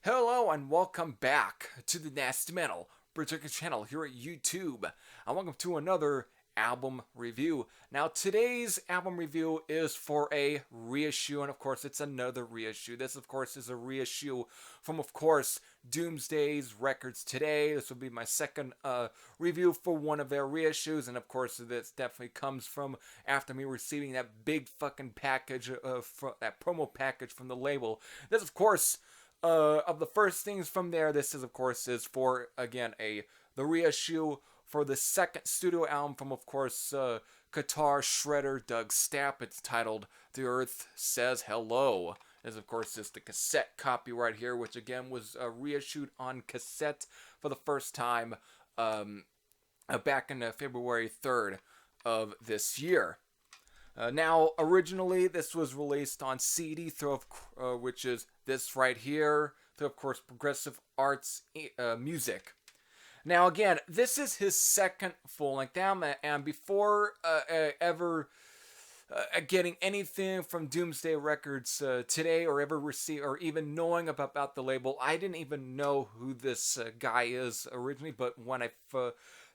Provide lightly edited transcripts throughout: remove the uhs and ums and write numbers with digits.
Hello and welcome back to the Nasty Metal Bridger channel here at YouTube, and welcome to another album review. Now today's album review is for a reissue, and of course it's another reissue. This of course is a reissue from of course Doomsday's records today. This will be my second review for one of their reissues, and of course this definitely comes from after me receiving that big fucking package, that promo package from the label. This of course of the first things from there, this is of course is for again the reissue for the second studio album from of course Guitar Shredder Doug Stapp. It's titled "The Earth Says Hello." This of course is the cassette copy right here, which again was reissued on cassette for the first time back in February 3rd of this year. Now, originally, this was released on CD, which is this right here, through, of course, Progressive Arts Music. Now, again, this is his second full-length album, and before ever getting anything from Doomsday Records today, or ever or even knowing about the label, I didn't even know who this guy is originally, but when I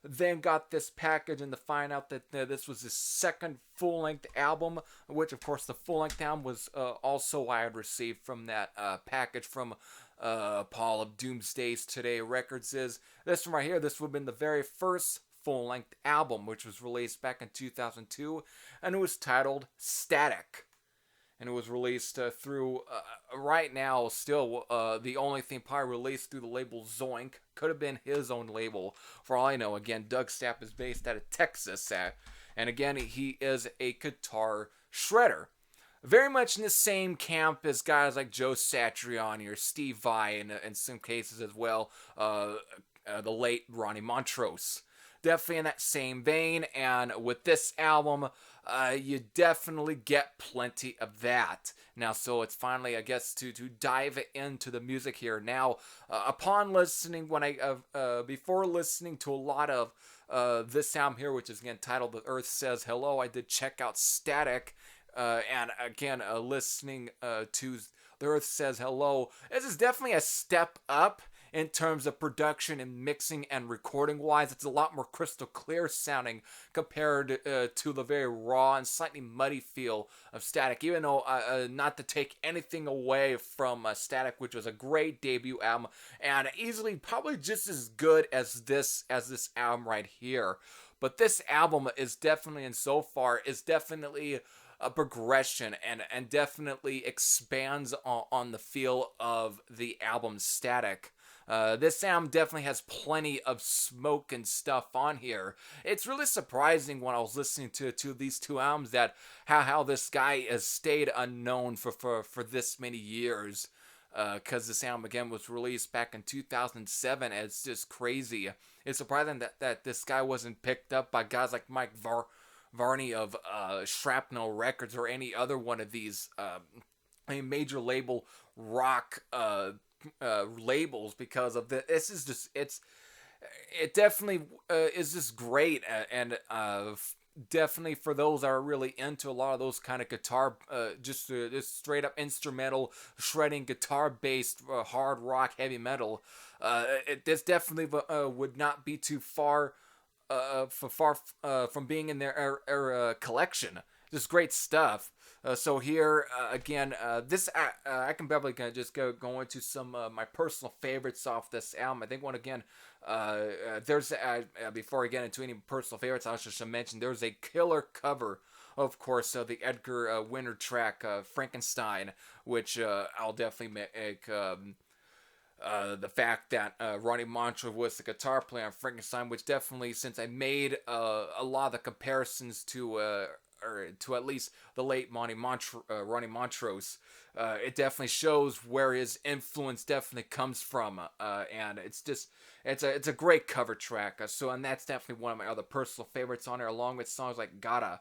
then got this package and to find out that this was his second full-length album, which of course the full-length album was also I had received from that package from Paul of Doomsday's Today Records. Is this one right here. This would have been the very first full-length album, which was released back in 2002, and it was titled Static. And it was released through, right now, still, the only thing probably released through the label Zoink. Could have been his own label, for all I know. Again, Doug Stapp is based out of Texas, and again, he is a guitar shredder. Very much in the same camp as guys like Joe Satriani or Steve Vai, and in some cases as well, the late Ronnie Montrose. Definitely in that same vein, and with this album, you definitely get plenty of that. Now, so it's finally, I guess, to dive into the music here. Now, upon listening, before listening to a lot of this album here, which is again titled "The Earth Says Hello," I did check out Static, and again, listening to "The Earth Says Hello," this is definitely a step up in terms of production and mixing and recording wise. It's a lot more crystal clear sounding compared to the very raw and slightly muddy feel of Static, even though not to take anything away from Static, which was a great debut album and easily probably just as good as this album right here. But this album is definitely, and so far is definitely a progression and definitely expands on the feel of the album Static. This album definitely has plenty of smoke and stuff on here. It's really surprising when I was listening to these two albums that how this guy has stayed unknown for this many years. Because this album again was released back in 2007. And it's just crazy. It's surprising that this guy wasn't picked up by guys like Mike Varney of Shrapnel Records or any other one of these major label rock labels, because of this is just it definitely is just great, and definitely for those that are really into a lot of those kind of guitar, just straight up instrumental shredding guitar based hard rock heavy metal, this definitely would not be too far from being in their collection. Just great stuff. So here, again, this I can probably just go into some my personal favorites off this album. I think there's before I get into any personal favorites, I was just to mention there's a killer cover, of course, the Edgar Winter track Frankenstein, which I'll definitely make the fact that Ronnie Montrose was the guitar player on Frankenstein, which definitely, since I made a lot of the comparisons to or to at least the late Ronnie Montrose, it definitely shows where his influence definitely comes from, and it's a great cover track. And that's definitely one of my other personal favorites on there, along with songs like Gotta,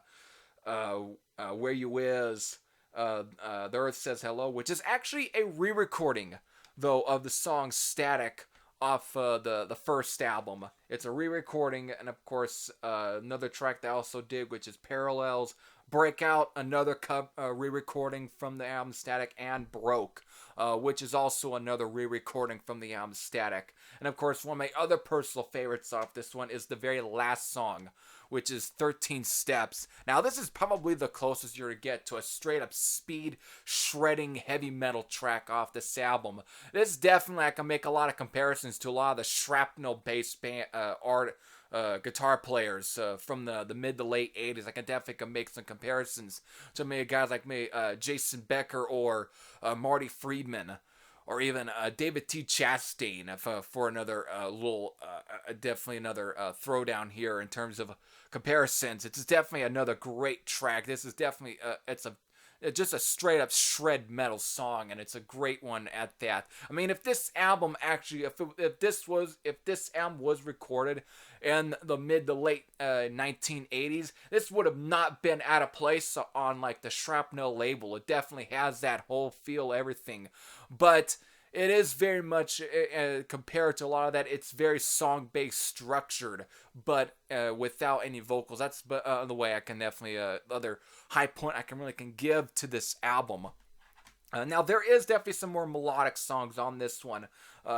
Where You Is, The Earth Says Hello, which is actually a re-recording though of the song Static off the first album. It's a re-recording, and of course another track that I also did, which is Parallels, Breakout, another re-recording from the album Static, and Broke, which is also another re-recording from the album Static. And of course, one of my other personal favorites off this one is the very last song, which is 13 Steps. Now, this is probably the closest you're to get to a straight-up speed, shredding, heavy metal track off this album. This definitely, I can make a lot of comparisons to a lot of the shrapnel-based guitar players from the mid to late 80s. I can definitely make some comparisons to maybe guys like Jason Becker or Marty Friedman, or even David T. Chastain, for another definitely another throwdown here in terms of comparisons. It's definitely another great track. This is definitely it's just a straight up shred metal song, and it's a great one at that. I mean, if this album actually, if this album was recorded in the mid to late 1980s, this would have not been out of place on like the Shrapnel label. It definitely has that whole feel, everything, but it is very much, compared to a lot of that, it's very song-based structured, but without any vocals. That's the way I can definitely, other high point I can give to this album. Now, there is definitely some more melodic songs on this one.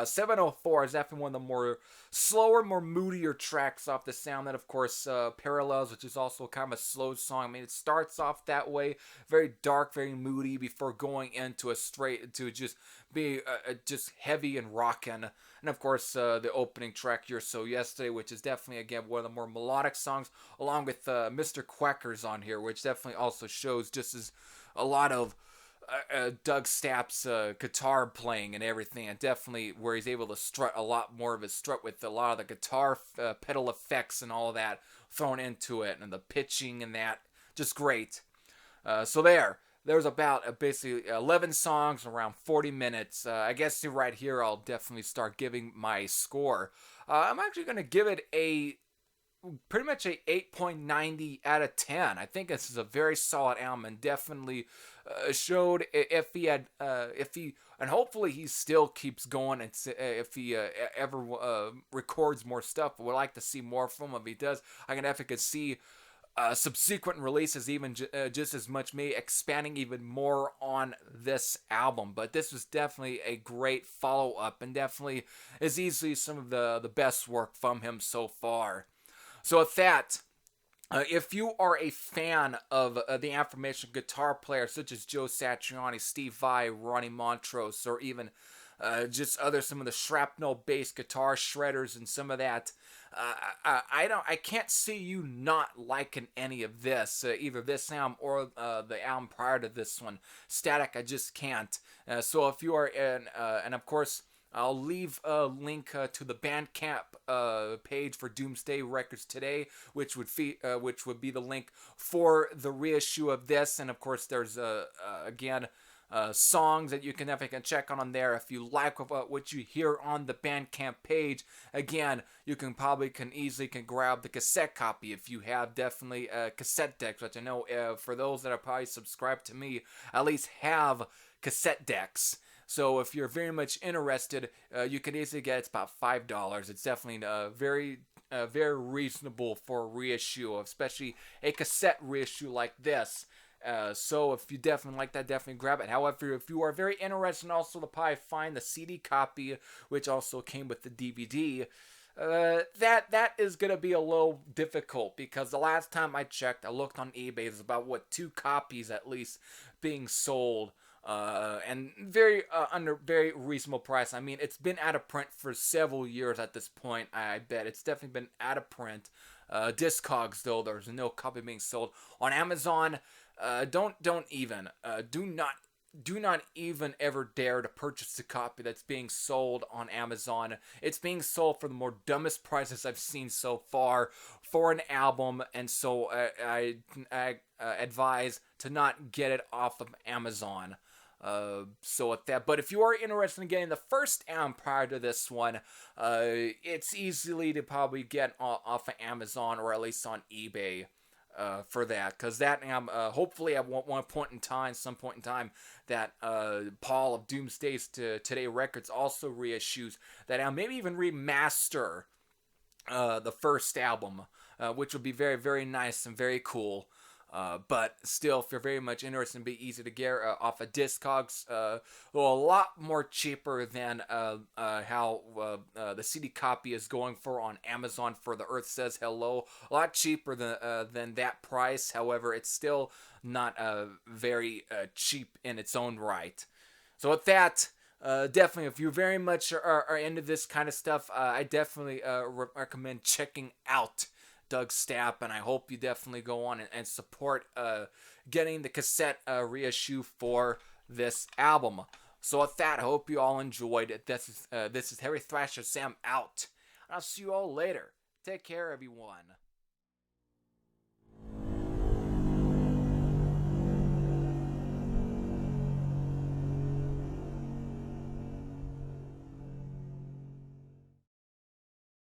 704 is definitely one of the more slower, more moodier tracks off the sound. Then, of course, Parallels, which is also kind of a slow song. I mean, it starts off that way, very dark, very moody, before going into a straight, to just be just heavy and rockin'. And, of course, the opening track, You're So Yesterday, which is definitely, again, one of the more melodic songs, along with Mr. Quacker's on here, which definitely also shows just as a lot of Doug Stapp's guitar playing and everything, and definitely where he's able to strut a lot more of his strut with a lot of the guitar pedal effects and all of that thrown into it, and the pitching and that, just great. So there's about basically 11 songs, around 40 minutes. I guess right here I'll definitely start giving my score. I'm actually going to give it pretty much a 8.90 out of 10. I think this is a very solid album, and definitely showed if he and hopefully he still keeps going, and if he ever records more stuff. I would like to see more from him. If he does, I can definitely see subsequent releases, even just as much, me expanding even more on this album. But this was definitely a great follow-up, and definitely is easily some of the best work from him so far. So with that, if you are a fan of the aforementioned guitar players such as Joe Satriani, Steve Vai, Ronnie Montrose, or even just some of the shrapnel-based guitar shredders and some of that, I can't see you not liking any of this, either this album or the album prior to this one, Static. I just can't. So if you are and of course, I'll leave a link to the Bandcamp page for Doomsday Records today, which would be the link for the reissue of this. And of course, there's again songs that you can definitely check on there. If you like what you hear on the Bandcamp page, again, you can easily grab the cassette copy if you have definitely cassette decks, which I know for those that are probably subscribed to me, at least have cassette decks. So if you're very much interested, you can easily get it's about $5. It's definitely very reasonable for a reissue, especially a cassette reissue like this. So if you definitely like that, definitely grab it. However, if you are very interested, and also to probably find the CD copy, which also came with the DVD, that is going to be a little difficult, because the last time I checked, I looked on eBay, there's about 2 copies at least being sold. And under very reasonable price. I mean, it's been out of print for several years at this point. I bet it's definitely been out of print. Discogs, though, there's no copy being sold on Amazon. Do not do not even ever dare to purchase a copy that's being sold on Amazon. It's being sold for the more dumbest prices I've seen so far for an album, and so I advise to not get it off of Amazon. So with that, but if you are interested in getting the first album prior to this one, it's easily to probably get off of Amazon or at least on eBay. For that, because that hopefully at some point in time, that Paul of Doomsday's Today Records also reissues that album, maybe even remaster the first album, which would be very, very nice and very cool. But still, if you're very much interested, it'd be easy to get off of Discogs. Well, a lot more cheaper than how the CD copy is going for on Amazon for The Earth Says Hello. A lot cheaper than that price. However, it's still not very cheap in its own right. So with that, definitely, if you very much are into this kind of stuff, I definitely recommend checking out Doug Stapp, and I hope you definitely go on and support getting the cassette reissue for this album. So with that, I hope you all enjoyed it. This is Heavy Thrasher Sam out. I'll see you all later. Take care, everyone.